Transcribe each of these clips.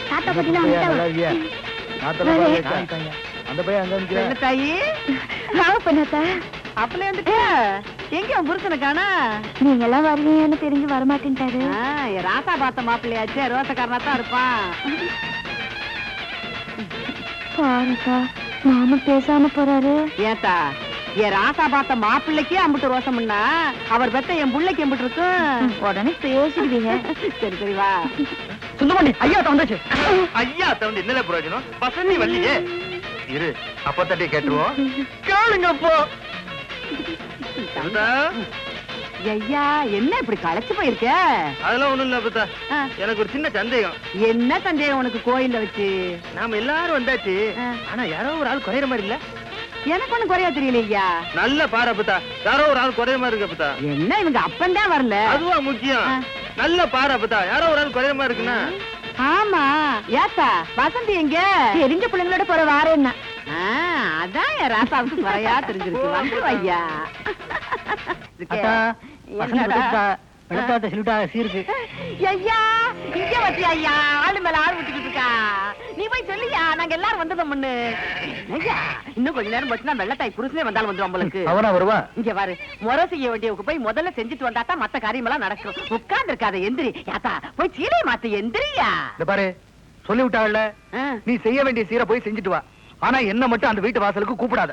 தாத்தா பத்திலாம் அந்த பையன் அங்க நிக்கிறேன் தாயி பண்ணாத்தா அப்பல வந்துட்டு எங்க புருஷனை காணா? நீங்க எல்லாம் வருவீங்கன்னு தெரிஞ்சு வரமாட்டேன்ட்டாரு. ராசா பார்த்த மாப்பிள்ளையாச்சே, ரோசக்காரனா தான் இருப்பான். பாருக்கா மாமா பேசாம போறாரு. ஏத்தா என் ராசா பார்த்த மாப்பிள்ளைக்கே அம்பிட்டு ரோசம்னா அவர் பெத்த என் பிள்ளைக்கு அம்பிட்டு இருக்கும். உடனே பேசிடுவீங்க. சரி சரி வா. சுந்தரபாண்டி ஐயா தவந்தாச்சு. ஐயா தவந்து என்னல பிரயோஜனம்? பசங்க வள்ளியே இரு அப்ப தட்டி கேட்டுருவோம். கேளுங்க அப்போ. ஐயா என்ன இப்படி களைச்சு போயிருக்க? அதெல்லாம் ஒண்ணும் இல்ல அப்பா. எனக்கு ஒரு சின்ன சந்தேகம். என்ன சந்தேகம் உனக்கு கோயில்ல வச்சு? நாம எல்லாரும் வந்தாச்சு, ஆனா யாரோ ஒரு ஆள் குறையிற மாதிரி இல்ல. எனக்கு ஒண்ணு குறையா தெரியலையா? நல்ல பாரு அப்பா, யாரோ ஒரு ஆள் குறைய மாதிரி இருக்கு அப்பா. என்ன இவங்க அப்பந்தான் வரல? அதுவா முக்கியம். நல்ல பாரு அப்பா, யாரோ ஒரு ஆள் குறைய மாதிரி இருக்குன்னா. ஆமா ஏத்தா வசந்தி எங்க? தெரிஞ்ச பிள்ளைங்களோட போற வாரம் என்ன? அதான் என் ராசாவுக்கு குறையா தெரிஞ்சிருக்கு. வந்து ஐயா ஐயா இங்க வச்சு ஐயா ஆளு மேல ஆள் விட்டுக்கிட்டு இருக்கா. நீ போய் சொல்லியா நாங்க எல்லாரும் வந்ததும் முன்னு. ஐயா இன்னும் கொஞ்ச நேரம் போச்சுன்னா வெள்ளத்தாய் புருஷனே வந்தாலும் வந்துடும் உங்களுக்கு. அவனா வருவா? இங்க பாரு, முறை செய்ய வேண்டியவுக்கு போய் முதல்ல செஞ்சுட்டு வந்தா தான் மத்த காரியம் எல்லாம் நடக்கும். உட்கார்ந்து இருக்காத, எந்திரி. யாத்தா போய் சீலையை மாத்து, எந்திரியா. பாரு சொல்லி விட்டாள்ல, நீ செய்ய வேண்டிய சீரை போய் செஞ்சுட்டு வா. ஆனா என்ன மட்டும் அந்த வீட்டு வாசலுக்கு கூப்பிடாத.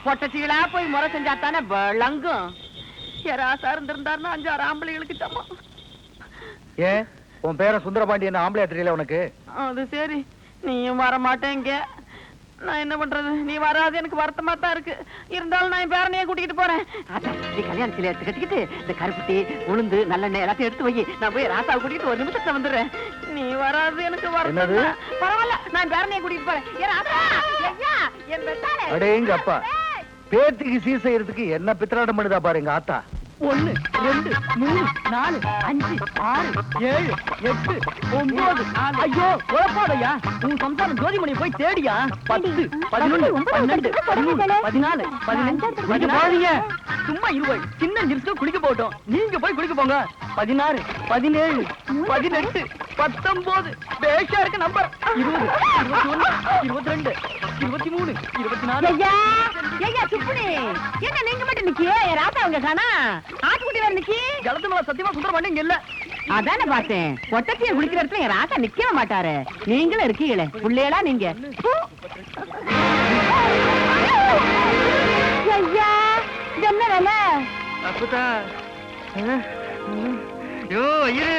பொட்ட சீலா போய் முறை செஞ்சாத்தானே விளங்கும். யாராசா இருந்திருந்தாருன்னா 5-6 ஆம்பளைகளுக்கு சமம். ஏன் உன் பேர சுந்தரபாண்டி என்ன ஆம்பளையா தெரியல உனக்கு? அது சரி, நீயும் வர மாட்டேங்க. நான் என்ன பண்றது? நீ வராது எனக்கு வருத்தமா தான் இருக்கு. இருந்தாலும் நான் என் பேரனையே கூட்டிட்டு போறேன். நீ கல்யாண சீலை எடுத்து கட்டிக்கிட்டு இந்த கருப்பட்டி உளுந்து நல்லெண்ணெய் எல்லாத்தையும் எடுத்து வை. நான் போய் ராசாவை கூட்டிட்டு ஒரு நிமிஷத்துல வந்துடுறேன். நீ வராது எனக்கு வருத்தம். பரவாயில்ல, நான் பேரனையே கூட்டிட்டு போறேன். அடேங்க அப்பா, பேத்திக்கு சீர் செய்யறதுக்கு என்ன பித்தராட்டம் பண்ணுதா பாரு எங்க ஆத்தா. 1 2 3 4 5 6 7 8 9. ஐயோ குழப்பாதையா, உன் சம்சாரம் ஜோதிமணி போய் தேடியா. 10 11 12 13 14 15 சும்மா இருவாய். சின்ன நிறுத்த குளிக்க போட்டோம், நீங்க போய் குளிக்க போங்க. 16 17 18 19 பேஷா இருக்கு நம்பர். 20 21 22 23 24. ஐயா ஐயா சுப்புனி, என்ன நீங்க மட்டும் நிக்கியே? ராசா அவங்க காணா? ஆட்டுக்குட்டி வேற நிக்கி. ஜலத்து மேல சத்தியமா சுந்தரபாண்டி இங்க இல்ல. அதானே பார்த்தேன், ஒட்டச்சியை குளிக்கிற இடத்துல என் ராசா நிக்கவே மாட்டாரு. நீங்களும் இருக்கீங்களே புள்ளையலா நீங்க. ஐயா என்ன வேலை? அப்பதா யோ இரு.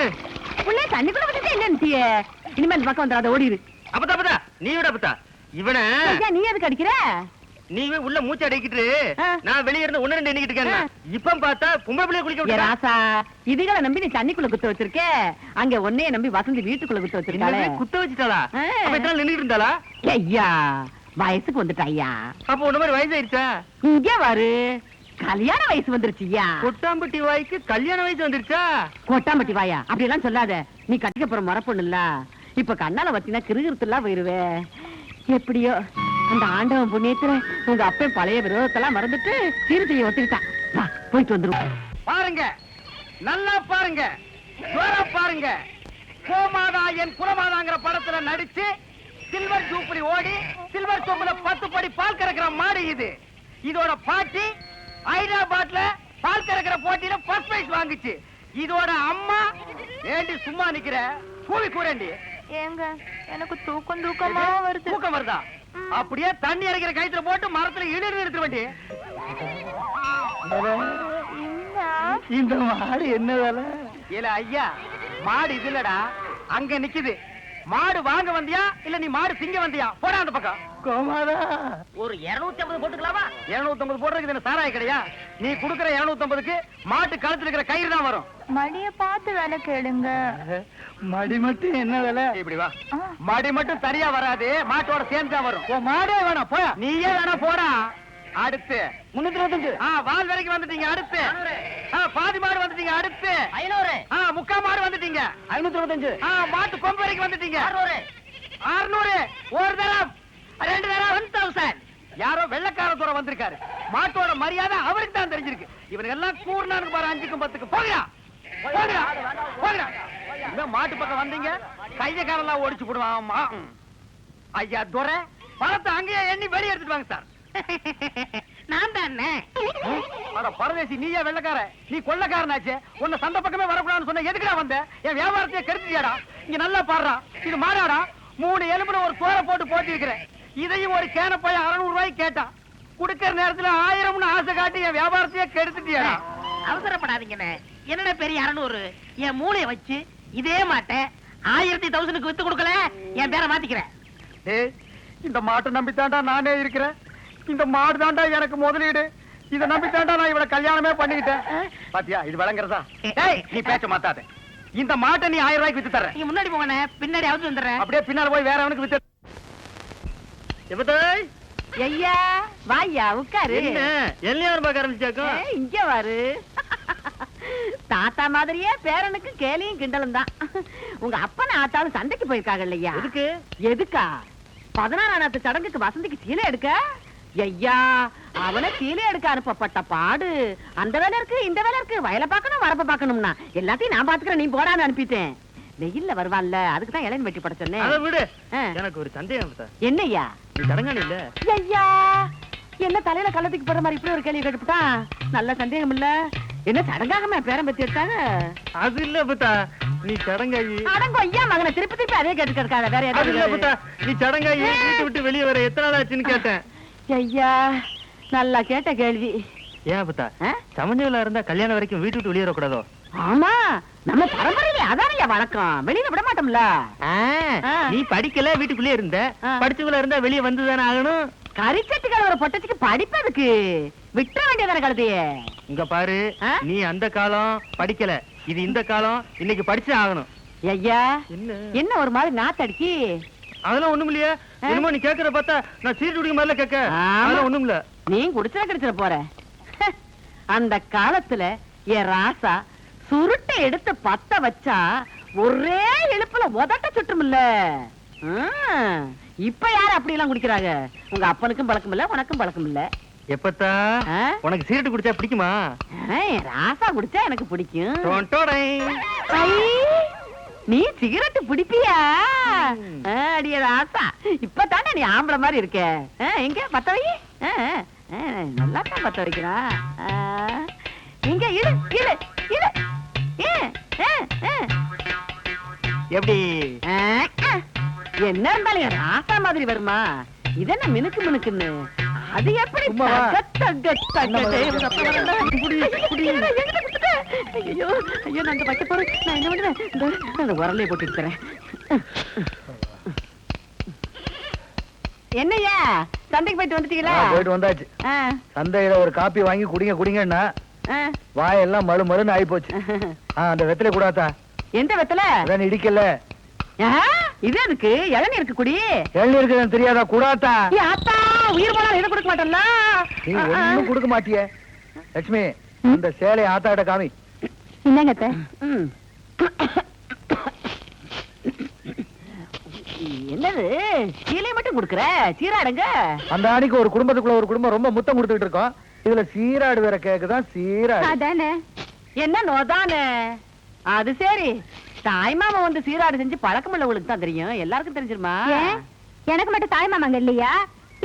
புள்ளைய தண்ணிக்குள்ள விட்டுட்டு என்ன நிக்கியே? இனிமே இந்த பக்கம் வந்துடாத, ஓடிரு. அப்பதா அப்பதா நீ விட அப்பதா. இவனை நீ எதுக்கு அடிக்கிற? நீ உள்ள மூச்சு அடைக்கிட்டு நான் வெளியே இருந்து 1 2 எண்ணிக்கிட்டு இருக்கேன். இப்ப பார்த்தா பொம்பளை பிள்ளைய குளிக்க விடுறா. ராசா இதுகளை நம்பி நீ தண்ணிக்குள்ள குத்த வச்சிருக்க. அங்க ஒன்னைய நம்பி வசந்தி வீட்டுக்குள்ள குத்த வச்சிருக்காளே. குத்த வச்சிட்டாளா? அப்ப எத்தனை நின்னுட்டு இருந்தாளா? ஐயா வயசுக்கு வந்துட்டா ஐயா. அப்ப ஒண்ணு மாதிரி வயசு ஆயிடுச்சா? இங்க வரு, கல்யாண வயசு வந்துருச்சுயா. கொட்டாம்பட்டி வாய்க்கு கல்யாண வயசு வந்துருச்சா? கொட்டாம்பட்டி வாயா அப்படி எல்லாம் சொல்லாத. நீ கட்டிக்க போற மரப்பொண்ணு இல்ல. இப்ப கண்ணால வச்சினா கிருகிருத்துலாம் போயிருவே. எப்படியோ அந்த ஆண்டவன் புண்ணியத்துல உங்க அப்பன் பழைய விரோதத்தெல்லாம் மறந்துட்டு சீரத்தையை ஒத்துக்கிட்டான். வா போயிட்டு வந்துருவோம். பாருங்க நல்லா பாருங்க, பாருங்க. கோமாதா என் குலமாதாங்கிற படத்துல நடிச்சு சில்வர் ஜூப்ளி ஓடி சில்வர் சோப்புல 10 படி பால் கறக்கிற மாடு இது. இதோட பாட்டி ஹைதராபாத்ல பால் கறக்கிற போட்டியில ஃபர்ஸ்ட் பிரைஸ் வாங்குச்சு. இதோட அம்மா ஏண்டி சும்மா நிக்கிற? கூவி கூறண்டி. ஏங்க எனக்கு தூக்கமா வருது. தூக்கம் வருதா? அப்படியே தண்ணி இறக்கிற கயித்துல போட்டு மரத்துல இழுத்து எடுத்து வேண்டி. இந்த மாடு என்ன வேலை? இல்ல ஐயா, மாடு இது இல்லடா, அங்க நிக்குது. மாடு வாங்க வந்தியா இல்ல நீ மாடு திங்க வந்தியா? போடா அந்த பக்கம். கோமாதா ஒரு 250 போட்டுக்கலாமா? 250 போடுறதுக்கு என்ன சாராய கிடையா? நீ குடுக்கற 250க்கு மாட்டு கழுத்துல இருக்கிற கயிறு தான் வரும். மடிய பார்த்து வேலை கேளுங்க. மடி மட்டும் என்ன வேலை? இப்படி வா. மடி மட்டும் சரியா வராது, மாட்டோட சேர்ந்து தான் வரும். மாடே வேணாம் போயா. நீயே வேணா போடா. அடுத்து 325. வால் வரைக்கும் வந்துட்டீங்க. அடுத்து பாதி மாடு வந்துட்டீங்க. அடுத்து 500. முக்கா மாடு வந்துட்டீங்க. 525. மாட்டு கொம்பு வரைக்கும் வந்துட்டீங்க. 600. ஒரு தரம் 2 தரம் 1000. யாரோ வெள்ளக்கார தூரம் வந்திருக்காரு. மாட்டோட மரியாதை அவருக்கு தான் தெரிஞ்சிருக்கு. இவனுக்கு எல்லாம் கூர்னானுக்கு பாரு 5க்கும் 10க்கும். போகிறா போகிறா போகிறா. இந்த மாட்டு பக்கம் வந்தீங்க கைய காலெல்லாம் ஓடிச்சு போடுவான் ஆமா. ஐயா துரை பணத்தை அங்கேயே எண்ணி வெளியே எடுத்துட்டு வாங்க சார். நான் தானே அட பரதேசி, நீயே வெள்ளக்கார, நீ கொள்ளக்காரனாச்சே. உன்னை சந்தை பக்கமே வரக்கூடாதுன்னு சொன்ன, எதுக்குடா வந்த? என் வியாபாரத்தையே கெடுத்துட்டியாடா. இங்க நல்லா பாடுறா, இது மாறாடா. 3 எலும்புல ஒரு சோறை போட்டு போட்டி இருக்கிறேன். இதையும் ஒரு கேன போய் 600 ரூபாய்க்கு கேட்டான். குடுக்கற நேரத்துல 1000ன்னு ஆசை காட்டி என் வியாபாரத்தையே கெடுத்துட்டியாடா. அவசரப்படாதீங்கண்ணே. என்னடா பெரிய 600? என் மூளைய வச்சு இதே மாட்டேன் 1000 வித்து கொடுக்கல, என் பேரை மாத்திக்கிறேன். ஏய், இந்த மாட்டை நம்பித்தாண்டா நானே இருக்கிறேன். இந்த மாடு தாண்டா எனக்கு முதலீடு. இதை நம்பித்தாண்டா நான் இவளை கல்யாணமே பண்ணிக்கிட்டேன். பாத்தியா, இது விளங்குறதா? ஏய், நீ பேச்ச மாத்தாத. இந்த மாட்டை நீ 1000 ரூபாய்க்கு வித்து தர்றேன். நீங்க முன்னாடி போங்கண்ணே, பின்னாடி அவுத்து வந்துடுறேன். அப்படியே பின்னால போய் வேற அவனுக்கு வித்து. எப்பதாய் ஐயா வாயா உட்காரு. என்ன எல்லையார் பார்க்க ஆரம்பிச்சாக்கும்? இங்க வாரு. தாத்தா மாதிரியே பேரனுக்கு கேலியும் கிண்டலும் தான். உங்க அப்பன ஆத்தாலும் சண்டைக்கு போயிருக்காங்க இல்லையா? எதுக்கு? எதுக்கா? 16ஆம் சடங்குக்கு வசந்திக்கு சீலை எடுக்க. ஐயா, அவனை சீலை எடுக்க அனுப்பப்பட்ட பாடு. அந்த வேலை இருக்கு, இந்த வேலை இருக்கு, வயலை பார்க்கணும், வரப்ப பார்க்கணும்னா எல்லாத்தையும் நான் பாத்துக்கிறேன், நீ போடான்னு அனுப்பிட்டேன். வெயில்ல வருவான்ல, அதுக்கு தான் இளைஞன் வெட்டி பட சொன்னேன். அதை விடு. ஆ. எனக்கு ஒரு சந்தேகம். என்னய்யா? நீ தடங்காளி இல்ல? ஐயா, என்ன தலையில கள்ளத்துக்கு போற மாதிரி இப்படி ஒரு கேள்வி கேட்டுட்டான். நல்ல சந்தேகம் இல்ல. என்ன சடங்காகமா பேரம் பத்தி எடுத்தாங்க? அது இல்ல புத்தா, நீ சடங்காயி. அடங்கோ ஐயா மகனை திருப்பி திருப்பி அதே கேட்டு கிடக்காத. வேற அது இல்ல புத்தா, ஏதாவது? நீ சடங்காயி வீட்டு விட்டு வெளியே வர எத்தனை நாள் ஆச்சுன்னு கேட்டேன். ஐயா, நல்லா கேட்ட கேள்வி. ஏன் புத்தா, ஆ? சமஞ்சவளா இருந்தா கல்யாணம் வரைக்கும் வீட்டு விட்டு வெளியே வரக்கூடாதோ? ஆமா, நம்ம பரம்பரையில அதானயா வழக்கம். வெளியில விட மாட்டோம்ல. ஆ, ஆ. நீ படிக்கல, வீட்டுக்குள்ளே இருந்த. ஆ. படிச்சவளா இருந்தா வெளியே வந்துதானே ஆகணும். கரிச்சட்டுக்கார ஒரு பொட்டச்சுக்கு படிப்பதுக்கு விட்ட வேண்டியதான கழுதையே. இங்க பாரு, ஆ? நீ அந்த காலம் படிக்கல, இது இந்த காலம். இன்னைக்கு படிச்சு ஆகணும். ஐயா, என்ன என்ன ஒரு மாதிரி நாத்தடிக்கி? அதெல்லாம் ஒண்ணும் இல்லையா? ஆ? என்னமோ நீ கேக்குற பார்த்தா நான் சீட்டு குடிக்க மாதிரில கேட்க. ஆமா. அதெல்லாம் ஒண்ணும் இல்ல. நீ குடிச்சா கிடைச்சிட போற. அந்த காலத்துல என் ராசா சுருட்டை எடுத்து பத்த வச்சா ஒரே இழுப்புல உதட்ட சுட்டுமில்ல. இப்ப யாரு அப்படி எல்லாம் குடிக்கிறாங்க? உங்க அப்பனுக்கும் பழக்கம் இல்ல, உனக்கும் பழக்கம் இல்ல. எப்பத்தா ஆ? உனக்கு சீரட்டு குடிச்சா பிடிக்குமா? என் ராசா குடிச்சா எனக்கு பிடிக்கும். டொண்டோடை. ஐ, நீ சிகரெட்டு பிடிப்பியா? ம். அடிய ராசா, இப்பதானே நீ ஆம்பளை மாதிரி இருக்க. எங்க பத்த வை. நல்லா தான் பத்த வைக்கிறா. இங்க இடு இடு இடு. எப்படி? என்ன இருந்தாலும் என் ராசா மாதிரி வருமா? இதென்ன மினுக்கு மினுக்குன்னு? அது எப்படி சும்மா வா. தக தக தக இவங்க அப்பா வரல. என்கிட்ட கொடுத்துட்ட. ஐயோ ஐயோ, நான் இந்த வைக்க போறேன். நான் என்ன பண்ணுவேன்? அந்த உரலையை போட்டு தரேன். என்னய்யா, சந்தைக்கு போயிட்டு வந்துட்டீங்களா? போயிட்டு வந்தாச்சு. ஆ, சந்தையில ஒரு காப்பி வாங்கி குடிங்க குடிங்கன்னா ஆ. வாயெல்லாம் மழு மழுன்னு ஆயி போச்சு. அந்த வெத்தலை கூடாதா? எந்த வெத்தல? அதான் இடிக்கல. இது எதுக்கு? இளநீ இருக்கு குடி. எள்ளி இருக்குதுன்னு தெரியாதா? கூடாத்தா? ஆத்தா, உயிர் போனா இதை கொடுக்க மாட்டேன்ல. நீ ஒண்ணும் கொடுக்க மாட்டியே. லட்சுமி, இந்த சேலை ஆத்தாட்ட காமி. என்னங்க? என்னது சீலை மட்டும் குடுக்குற? சீராடுங்க. அந்த அன்னைக்கு ஒரு குடும்பத்துக்குள்ள ஒரு குடும்பம் ரொம்ப முத்தம் கொடுத்துட்டு இருக்கோம். இதுல சீராடு வேற கேக்குதான். சீராடு அதானே. என்ன நோதானே? அது சரி, தாய்மாமா வந்து சீராடு செஞ்சு பழக்கம் உள்ளவங்களுக்கு தான் தெரியும். எல்லாருக்கும் தெரிஞ்சிருமா? எனக்கு மட்டும் தாய் மாமாங்க இல்லையா?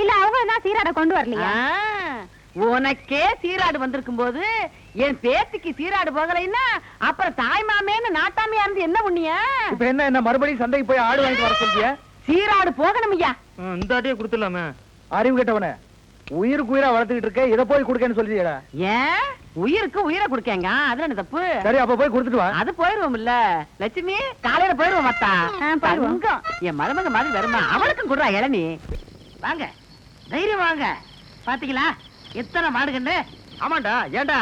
இல்ல அவங்க தான் சீராட கொண்டு வரலையா? உனக்கே சீராடு வந்திருக்கும் போது என் பேத்திக்கு சீராடு போகலைன்னா அப்புறம் தாய்மாமேன்னு நாட்டாமையா இருந்து என்ன புண்ணிய? இப்ப என்ன மறுபடியும் சந்தைக்கு போய் ஆடு வாங்கிட்டு வர சொல்றிய? சீராடு போகணும் ஐயா. இந்த ஆட்டையே கொடுத்துடலாமே. அறிவு கேட்டவன, உயிருக்கு உயிரா வளர்த்துக்கிட்டு இருக்க, இதை போய் கொடுக்கன்னு சொல்லியா? ஏன் உயிருக்கு உயிரை கொடுக்கங்க? அதுல என்ன தப்பு? சரி, அப்ப போய் கொடுத்துட்டு வா. அது போயிருவோம் இல்ல லட்சுமி, காலையில போயிருவோம். மத்தா போயிருவோம். தங்கம், என் மருமக மாதிரி வருமா? அவளுக்கும் கொடுறா இளநீ. வாங்க, தைரியம் வாங்க. பாத்தீங்களா எத்தனை மாடுகன்னு? ஆமாண்டா. ஏண்டா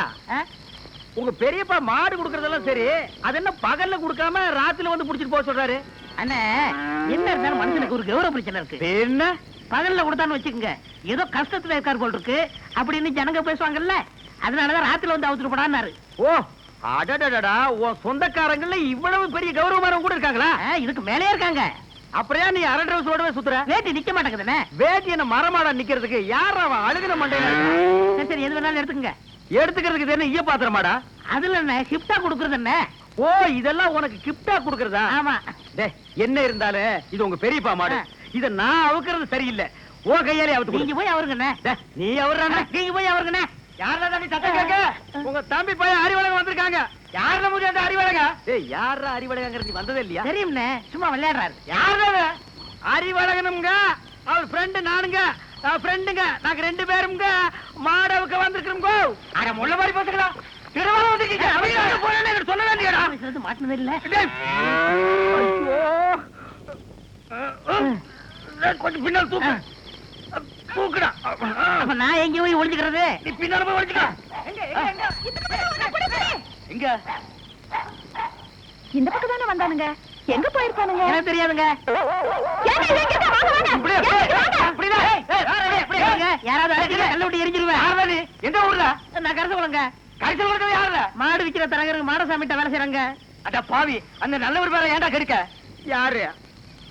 உங்க பெரியப்பா மாடு குடுக்கறதெல்லாம் சரி, அது என்ன பகல்ல குடுக்காம ராத்திரில வந்து புடிச்சிட்டு போக சொல்றாரு? அண்ணே, என்ன இருந்தாலும் மனுஷனுக்கு ஒரு கௌரவ பிரச்சனை இருக்கு. என்ன பகல்ல கொடுத்தான்னு வச்சுக்கோங்க, ஏதோ கஷ்டத்துல இருக்கார் போல் இருக்கு அப்படின்னு ஜனங்க பேசுவாங்கல்ல. அதனாலதான் ராத்திரில வந்து அவுத்துட்டு போடான்னாரு. ஓ, அடடடடா, உன் சொந்தக்காரங்கள்ல இவ்வளவு பெரிய கௌரவமானவங்க கூட இருக்காங்களா? இதுக்கு மேலே இருக்காங்க. அப்புறம் நீ அரை டிரவுஸோடவே சுத்துற? வேட்டி நிக்க மாட்டேங்குதுண்ணே. வேட்டி என்ன மரமாடா நிக்கிறதுக்கு? யார் அவன் அழுகின மண்டையில? சரி, சரி, எது வேணாலும் எடுத்துக்கங்க. எடுத்துக்கிறதுக்கு என்ன ஈய பாத்திரமாடா? அதுல என்ன ஷிப்டா கொடுக்கறது என்ன? ஓ இதெல்லாம் உனக்கு கிஃப்டா குடுக்கறதா? ஆமா. டேய், என்ன இருந்தாலும் இது உங்க பெரியப்பா மாடு. இத நான் அவுக்கிறது சரியில்லை. ஓ கையாலே அவுத்து நீங்க போய் அவருங்கண்ணே. நீ அவர்றானே. நீங்க போய் அவருங்கண்ணே. யாரா தம்பி சத்தம் கேட்க? உங்க தம்பி பையன் அறிவழகன் வந்திருக்காங்க. யாரா முடியும் அந்த அறிவழகா? டேய், யாரா அறிவழகங்கற நீ வந்ததே இல்லையா? தெரியும்ண்ணே, சும்மா விளையாடுறாரு. யாரா அறிவழகனுங்க? அவர் ஃப்ரெண்ட் நானுங்க. ஃப்ரெண்டுங்க. நாங்க ரெண்டு பேரும்ங்க மாடவுக்கு வந்திருக்கோம்ங்க. அட முள்ள மாதிரி பேசுங்களா? திருவாரூர் வந்திருக்கீங்க. அவங்க போறேன்னு எனக்கு சொல்ல வேண்டியடா. சொல்றது மாட்டினது இல்ல. டேய். ஐயோ. கொஞ்சம் பின்னால் தூக்கு. தூக்குடா. அப்ப நான் எங்க போய் ஒளிஞ்சுக்கிறது? நீ பின்னால போய் ஒளிஞ்சுக்க. எங்க? இந்த பக்கம் தானே வந்தானுங்க. எங்க போயிருப்பானுங்க? எனக்கு தெரியாதுங்க. இப்படியே, இப்படியே. யாராவது அழைச்சிட்டு கல்ல விட்டு எரிஞ்சிருவேன். யாரா நீ? எந்த ஊர்ல? நான் கருத்து கொள்ளுங்க. கடைசியில் இருக்கிறது யாருல? மாடு விக்கிற தரகருக்கு மாடசாமிட்ட வேலை செய்யறாங்க. அட பாவி, அந்த நல்லவர் பேர ஏன்டா கெடுக்க? யாரு?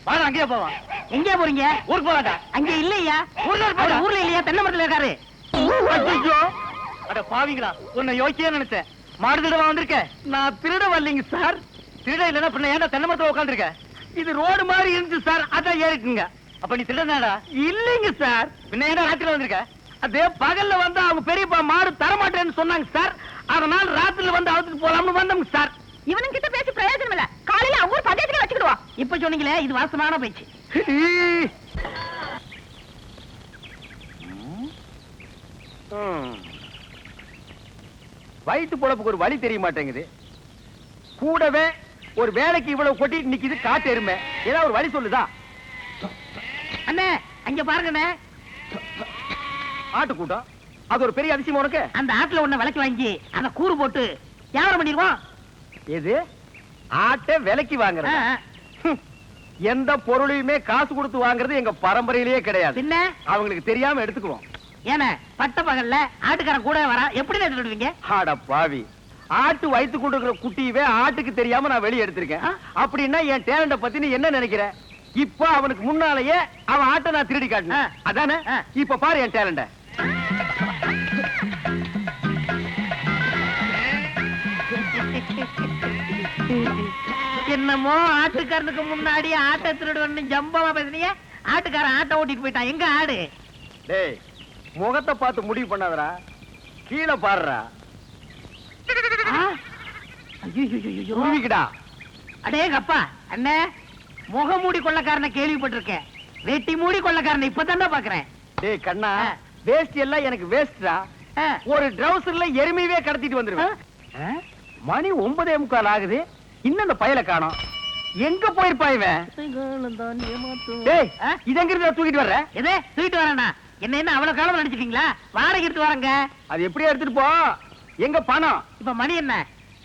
வாடா அங்கேயே போவான். எங்க போறீங்க? ஊருக்கு போவாடா. அங்க இல்லையா? ஊர்ல அவர் ஊர்ல இல்லையா? தென்னை மரத்துல இருக்காரு. ஐயோ. அட பாவிங்களா, உன்னை யோசிச்சே நினைச்சேன். மாடு திருட வந்திருக்க. நான் திருட வரலைங்க சார். திருட இல்லைன்னா பின்ன ஏன்டா தென்னை மரத்துல உட்காந்துருக்க? இது ரோடு மாதிரி இருந்துச்சு சார், அதான் ஏறிக்குங்க. அப்ப நீ திருடனாடா? இல்லைங்க சார். பின்ன ஏன்டா ராத்திரில வந்திருக்க? அதே பகல்ல வந்து அவங்க பெரியப்பா மாடு தரமாட்டேன்னு சொன்னாங்க சார். அதனால ராத்திரில வந்து அவுத்துட்டு போலாம்னு வந்தோம் சார். இவனுங்க கிட்ட பேசி பிரயோஜனம் இல்ல. காலையில அவங்க ஊர் பஞ்சாயத்துல வச்சுக்கிடுவா. இப்ப சொன்னீங்களே, இது வாசமான பேச்சு. வயிற்று பொழப்புக்கு ஒரு வழி தெரிய மாட்டேங்குது. கூடவே ஒரு வேலைக்கு இவ்வளவு கொட்டி நிக்குது காட்டு எருமை. ஏதாவது ஒரு வழி சொல்லுதா? அண்ணே, அங்க பாருங்கண்ணே. ஆட்டு கூட்டம். அது ஒரு பெரிய அதிசயம் உனக்கு. அந்த ஆட்டுல ஒண்ணு விலைக்கு வாங்கி அத கூறு போட்டு வியாபாரம் பண்ணிடுவோம். எது? ஆட்டை விலைக்கு வாங்குறது? எந்த பொருளையுமே காசு கொடுத்து வாங்குறது எங்க பரம்பரையிலேயே கிடையாது. பின்ன அவங்களுக்கு தெரியாம எடுத்துக்குவோம். ஏன்னா பட்ட பகல்ல ஆட்டுக்காரன் கூட வரா, எப்படி எடுத்துடுவீங்க? ஆட பாவி, ஆட்டு வயித்து கொண்டு இருக்கிற குட்டியவே ஆட்டுக்கு தெரியாம நான் வெளியே எடுத்திருக்கேன். அப்படின்னா என் டேலண்ட பத்தி நீ என்ன நினைக்கிற? இப்ப அவனுக்கு முன்னாலேயே அவன் ஆட்டை நான் திருடி காட்டினேன். அதானே? இப்ப பாரு என் டேலண்ட. என்னமோ ஆட்டுக்காரனுக்கு முன்னாடி ஆட்டை திருடுவன்னு ஜம்பமா பேசுனீங்க. ஆட்டுக்காரன் ஆட்டை ஓட்டிட்டு போயிட்டான். எங்க ஆடு? டேய், முகத்தை பார்த்து முடிவு பண்ணாதடா, கீழே பாருடா. உருவிக்கடா. அடேங்கப்பா அண்ணே, முகமூடி கொள்ளக்காரனை கேள்விப்பட்டிருக்கேன். வெட்டி மூடி கொள்ளக்காரனை இப்பதான்டா பாக்குறேன். டேய் கண்ணா, வேஸ்ட் எல்லாம் எனக்கு வேஸ்டா. ஒரு ட்ரவுசர்ல எருமையே கடத்திட்டு வந்துருவேன். மணி 9:45 ஆகுது. இன்னும் அந்த பயல காணோம். எங்க போயிருப்பா இவன்? டேய், இது எங்க இருந்து தூக்கிட்டு வர்ற? எதே தூக்கிட்டு வரேன்னா என்ன அவ்வளவு காலம் நினைச்சிட்டீங்களா? வாடகை எடுத்து வரங்க. அது எப்படியே எடுத்துட்டு போ. எங்க பணம்? இப்ப மணி என்ன?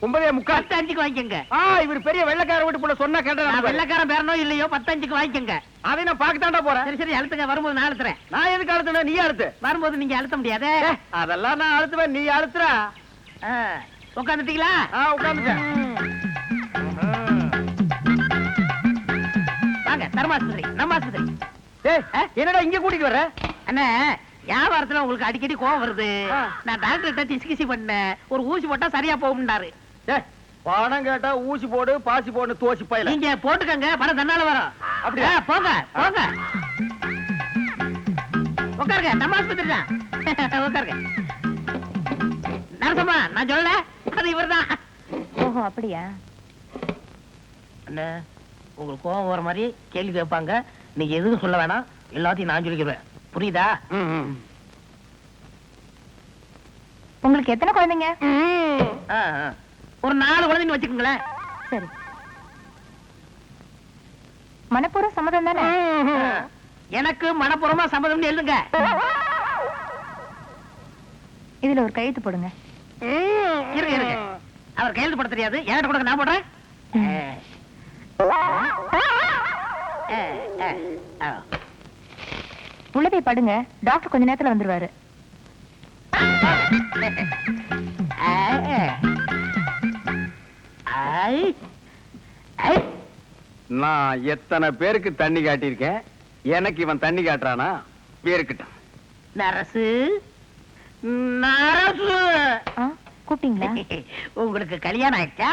9:45. 10:05 வாங்கிக்கங்க. இவர் பெரிய வெள்ளக்கார வீட்டு போல சொன்னா கேட்டா. வெள்ளக்காரன் பேரனோ இல்லையோ 10:05 வாங்கிக்கங்க. அதை நான் பாக்கத்தாண்டா போறேன். சரி சரி, அழுத்துங்க. வரும்போது நான் அழுத்துறேன். நான் எதுக்கு அழுத்தணும்? நீ அழுத்து. வரும்போது நீங்க அழுத்த முடியாது. அதெல்லாம் நான் அழுத்துவேன், நீ அழுத்துறா. உட்காந்துட்டீங்களா? உட்காந்துட்டேன். வாங்க, தர்மாஸ்பத்திரி, நம்ம ஆஸ்பத்திரி. என்னடா இங்க கூட்டிட்டு வர்ற? அண்ணே, வியாபாரத்துல உங்களுக்கு அடிக்கடி கோவம் வருது. நான் டாக்டர்கிட்ட கிசி பண்ணேன். ஒரு ஊசி போட்டா சரியா போகும்னாரு. பணம் கேட்டா ஊசி போடு, பாசி போடு, தோசி பையல. நீங்க போட்டுக்கங்க, பணம் தன்னால வரும். அப்படியா? போங்க போங்க, உட்காருங்க. நம்ம ஆஸ்பத்திரி தான். உட்காருங்க. நரசம்மா, நான் சொல்லல, அது இவர்தான். ஓஹோ, அப்படியா? அண்ணே, உங்களுக்கு கோவம் வர மாதிரி கேள்வி கேட்பாங்க. நீங்க எதுவும் சொல்ல வேணாம், எல்லாத்தையும் நான் சொல்லிக்கிறேன். புரியுதா? உங்களுக்கு எத்தனை குழந்தைங்க? ஒரு 4 குழந்தைங்க வச்சுக்கோங்களேன். சரி. மனப்பூர்வ சம்மதம் தானே? எனக்கு மனப்பூர்வமா சம்மதம்னு எழுதுங்க. இதுல ஒரு கையெழுத்து போடுங்க. இருங்க இருங்க, அவர் கையெழுத்து போட தெரியாது. என்கிட்ட கொடுங்க, நான் போடுறேன். உள்ள போய் படுங்க. டாக்டர் கொஞ்ச நேரத்துல வந்துருவாரு. நான் எத்தனை பேருக்கு தண்ணி காட்டியிருக்கேன், எனக்கு இவன் தண்ணி காட்டுறானா? பேருக்கிட்டான். நரசு, நரசு, கூப்பிட்டீங்களா? உங்களுக்கு கல்யாணம் ஆயிடுச்சா?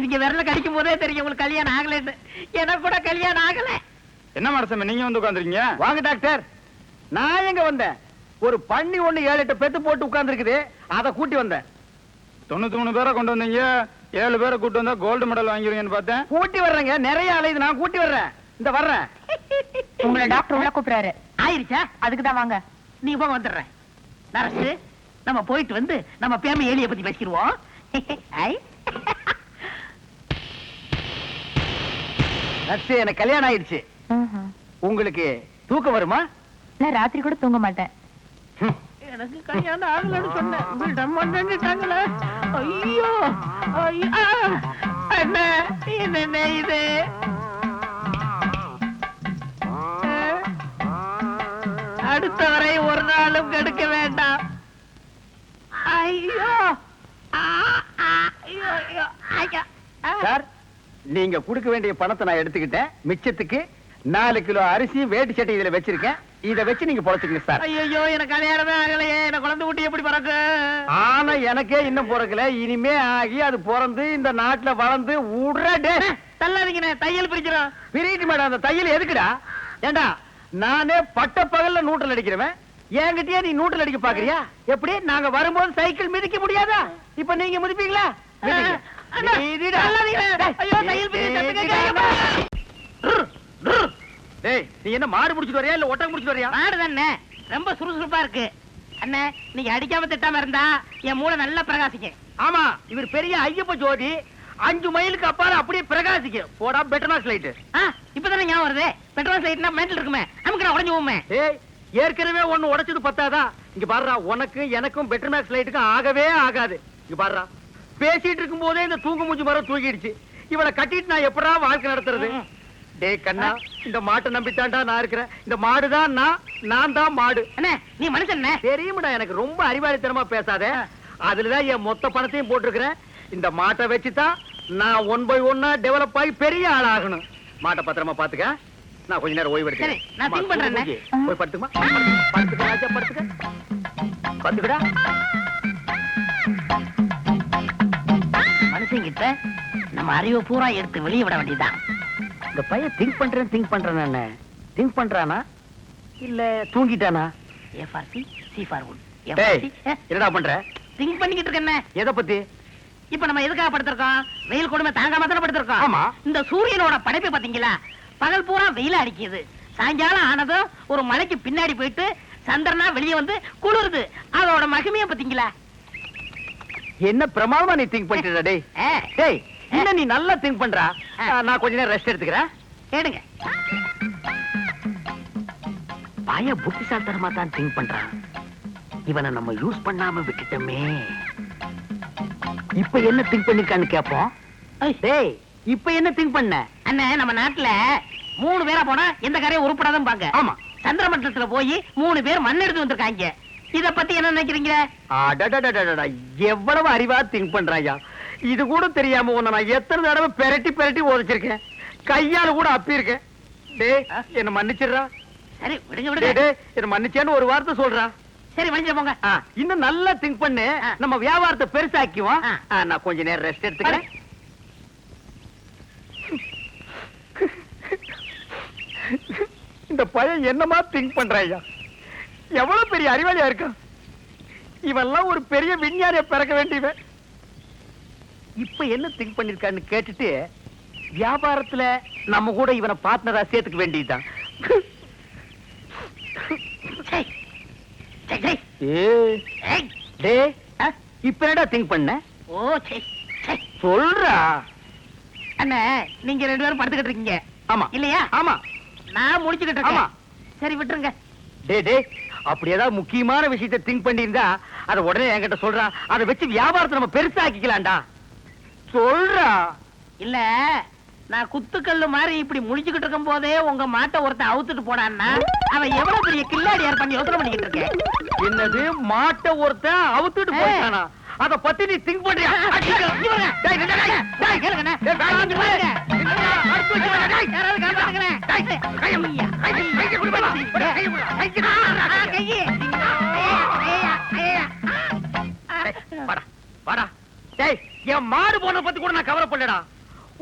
நீங்க விரல கடிக்கும் போதே தெரியும் உங்களுக்கு கல்யாணம் ஆகலன்னு. எனக்கு கூட கல்யாணம் ஆகல. என்ன மனசம் நீங்க வந்து உட்காந்துருக்கீங்க? வாங்க டாக்டர். நான் எங்க வந்தேன்? ஒரு பண்ணி ஒண்ணு 7-8 பெத்து போட்டு உட்கார்ந்து இருக்குது, அதை கூட்டி வந்தேன். 93 பேரை கொண்டு வந்தீங்க, 7 பேரை கூட்டு வந்தா கோல்டு மெடல் வாங்கிருவீங்கன்னு பார்த்தேன். கூட்டி வர்றேங்க, நிறைய அலையுது, நான் கூட்டி வர்றேன். இந்த வர்றேன். உங்களை டாக்டர் உள்ள கூப்பிடுறாரு. ஆயிருச்சா? அதுக்குதான் வாங்க. நீ போக வந்துடுறேன். நரசு, நம்ம போயிட்டு வந்து நம்ம பேம ஏலிய பத்தி பேசிடுவோம். ஐ. நர்ஸ், எனக்கு கல்யாணம் ஆயிடுச்சு. உங்களுக்கு தூக்கம் வருமா? நான் ராத்திரி கூட தூங்க மாட்டேன். எனக்கு கல்யாணம் ஆகலன்னு சொன்னேன். விடம் பண்ணிட்டாங்களே. ஐயோ ஐயோ, என்ன என்ன இது? அடுத்த வரை ஒரு நாளும் கெடுக்க வேண்டாம். ஐயோ ஐயோ ஐயோ. சார், நீங்க கொடுக்க வேண்டிய பணத்தை நான் எடுத்துக்கிட்டேன். மிச்சத்துக்கு 4 கிலோ அரிசி வேட்டி சட்டை இதுல வச்சிருக்கேன். இத வச்சு நீங்க பொழைச்சுக்கங்க சார். ஐயோ, எனக்கு கல்யாணமே ஆகலையே. எனக்கு குழந்தை குட்டி எப்படி பிறக்கு? ஆனா எனக்கே இன்னும் பிறக்கல. இனிமே ஆகி அது பிறந்து இந்த நாட்டுல வளர்ந்து உடனே தள்ளாதீங்கண்ணே, தையல் பிரிக்கிறோம். பிரிட்டு மேடம். அந்த தையல் எதுக்குடா? ஏண்டா, நானே பட்ட பகல்ல நூற்றல் அடிக்கிறவன், என்கிட்டயே நீ நூற்றல் அடிக்க பாக்குறியா? எப்படி? நாங்க வரும்போது சைக்கிள் மிதிக்க முடியாதா? இப்ப நீங்க மிதிப்பீங்களா? மிதிங்க. அண்ணா, மிதிடா. தள்ளாதீங்கண்ணே. ஐயோ, தையல் பிரிக்கிறேன். டேய், நீ என்ன மாடு முடிச்சிட்டு வரியா இல்ல ஒட்டகம் முடிச்சிட்டு வரியா? மாடுதானே, ரொம்ப சுறுசுறுப்பா இருக்கு. அண்ணே, நீங்க அடிக்காம திட்டாம இருந்தா என் மூளை நல்லா பிரகாசிக்கும். ஆமா, இவர் பெரிய ஐயப்ப ஜோதி. 5 மைலுக்கு அப்பால அப்படியே பிரகாசிக்கும். போடா பெட்டர்னாஸ் லைட். இப்பதானே ஞாபகம் வருது. பெட்ரோல் சைட்னா மெண்டல் இருக்குமே, நமக்கு நான் உடஞ்சு போமே. ஏய், ஏற்கனவே ஒண்ணு உடைச்சது பத்தாதா? இங்க பாருடா, உனக்கு எனக்கும் பெட்டர்னாஸ் லைட்டுக்கும் ஆகவே ஆகாது. இங்க பாருடா, பேசிட்டு இருக்கும் போதே இந்த தூங்கு மூஞ்சி மரம் தூக்கிடுச்சு. இவளை கட்டிட்டு நான் எப்படா வாழ்க்கை நடத்துறது? டேய் கண்ணா, இந்த மாட்டை நம்பித்தாண்டா நான் இருக்கிறேன். இந்த மாடுதான் நான் தான் மாடு. அண்ணே, நீ மனுஷன் தெரியுமாடா, எனக்கு ரொம்ப அறிவாளித்தனமா பேசாத. அதுலதான் என் மொத்த பணத்தையும் போட்டிருக்கிறேன். இந்த மாட்டை வச்சுதான் நான் 1 by 1 டெவலப் ஆகி பெரிய ஆளாகணும். மாட்டை பத்திரமா பாத்துக்க. நான் கொஞ்ச நேரம் ஓய்வு சரி, நான் think பண்றேன். போய் படுத்துமா? படுத்துக்க ராஜா, படுத்துக்க. படுத்துக்கடா. மனுஷங்கிட்ட நம்ம அறிவை பூரா எடுத்து வெளியே விட வேண்டியதுதான். இந்த பையன் திங்க் பண்றேன் திங்க் பண்றானா இல்ல தூங்கிட்டானா? A for C, C for wood. டேய், என்னடா பண்ற? திங்க் பண்ணிக்கிட்டு இருக்கேன். எதை பத்தி? இப்ப நம்ம எதுக்காக படுத்திருக்கோம்? வெயில் கொடுமை தாங்காம தானே படுத்திருக்கோம். ஆமா. இந்த சூரியனோட படைப்பை பாத்தீங்களா? பகல் பூரா வெயில அடிக்குது, சாயங்காலம் ஆனதும் ஒரு மலைக்கு பின்னாடி போயிட்டு சந்திரனா வெளியே வந்து குளிருது. அதோட மகிமைய பாத்தீங்களா? என்ன பிரமாதமா நீ திங்க் பண்ணிட்ட டேய். டேய், என்ன நீ நல்லா திங்க் பண்றா. நான் கொஞ்ச நேரம் ரெஸ்ட் எடுத்துக்கிறேன். கேடுங்க. பய புத்திசாலித்தனமா தான் திங்க் பண்றான். இவனை நம்ம யூஸ் பண்ணாம விட்டுட்டோமே. இப்ப என்ன திங்க் பண்ணிருக்கான்னு கேப்போம். டேய், இப்ப என்ன திங்க் பண்ண? அண்ணே, நம்ம நாட்டுல 3 பேரா போனா எந்த காரையும் உருப்படாதான் பாங்க. ஆமா. சந்திரமண்டலத்துல போய் 3 பேர் மண் எடுத்து வந்திருக்காங்க. இத பத்தி என்ன நினைக்கிறீங்க? அடடடடடடா, எவ்வளவு அறிவா திங்க் பண்றாயா. இது கூட தெரியாம உன்னை நான் எத்தனை தடவை பெரட்டி உதைச்சிருக்கேன். கையால கூட அப்பி இருக்கேன். டேய், என்ன மன்னிச்சிடுறா. சரி, விடுங்க டேய், விடுங்க. டேய், என்ன மன்னிச்சேன்னு ஒரு வார்த்தை சொல்றா. சரி, மனுஷன் போங்க. இன்னும் நல்லா திங்க் பண்ணு. நம்ம வியாபாரத்தை பெருசாக்குவோம். நான் கொஞ்ச நேரம் ரெஸ்ட் எடுத்துக்கிறேன். இந்த பையன் என்னமா திங்க் பண்றாயா? எவ்வளவு பெரிய அறிவாளியா இருக்கான். இவெல்லாம் ஒரு பெரிய விஞ்ஞானிய பிறக்க வேண்டியவன். இப்ப என்ன திங்க் பண்ணிருக்கான்னு கேட்டுட்டு வியாபாரத்துல நம்ம கூட இவனை பார்ட்னரா சேர்த்துக்க வேண்டியதுதான். சரி, சரி, சரி. ஏய், டேய், இப்ப என்னடா திங்க் பண்ண? ஓ, சரி, சரி. சொல்றா. அண்ணே, நீங்க 2 பேரும் படுத்துக்கிட்டு இருக்கீங்க. ஆமா இல்லையா? ஆமா. நான் முடிச்சுக்கிட்டு ஆமா. இருக்கேன். சரி, விட்டுருங்க. டேய், அப்படி ஏதாவது முக்கியமான விஷயத்தை திங்க் பண்ணியிருந்தா அதை உடனே என்கிட்ட சொல்றா. அதை வச்சு வியாபாரத்தை நம்ம பெருசாக்கிக்கலாம்டா. சொல்றா. இல்ல, நான் குத்துக்கல்லு மாதிரி இப்படி முடிச்சுக்கிட்டு இருக்கும் போதே உங்க மாட்டை ஒருத்தன் அவுத்துட்டு போனான்னா அவன் எவ்வளவு பெரிய கில்லாடியா இருப்பான்னு யோசனை பண்ணிக்கிட்டு இருக்கேன். என்னது, மாட்டை ஒருத்தன் அவுத்துட்டு போயிட்டானா? அத பத்தி நீ திங்க் பண்றியா? என் மாடு போன பத்தி கூட நான் கவலைப்படலடா.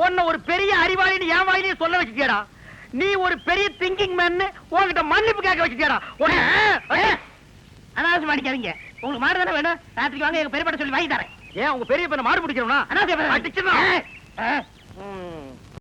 உன்னை ஒரு பெரிய அறிவாளின்னு என் வாயிலேயே சொல்ல வச்சுட்டியாடா. நீ ஒரு பெரிய திங்கிங் மேன் உன்கிட்ட மன்னிப்பு கேட்க வச்சுட்டியாடா. அனாவசியம் அடிக்காதீங்க. உங்களுக்கு மாடு தானே வேணும், ராத்திரிக்கு வாங்க, எங்க பெரியப்பட்ட சொல்லி வாங்கி தரேன். ஏன் உங்க பெரிய பையனை மாடு பிடிக்கணும்னா அனாவசியம் அடிச்சிடலாம்.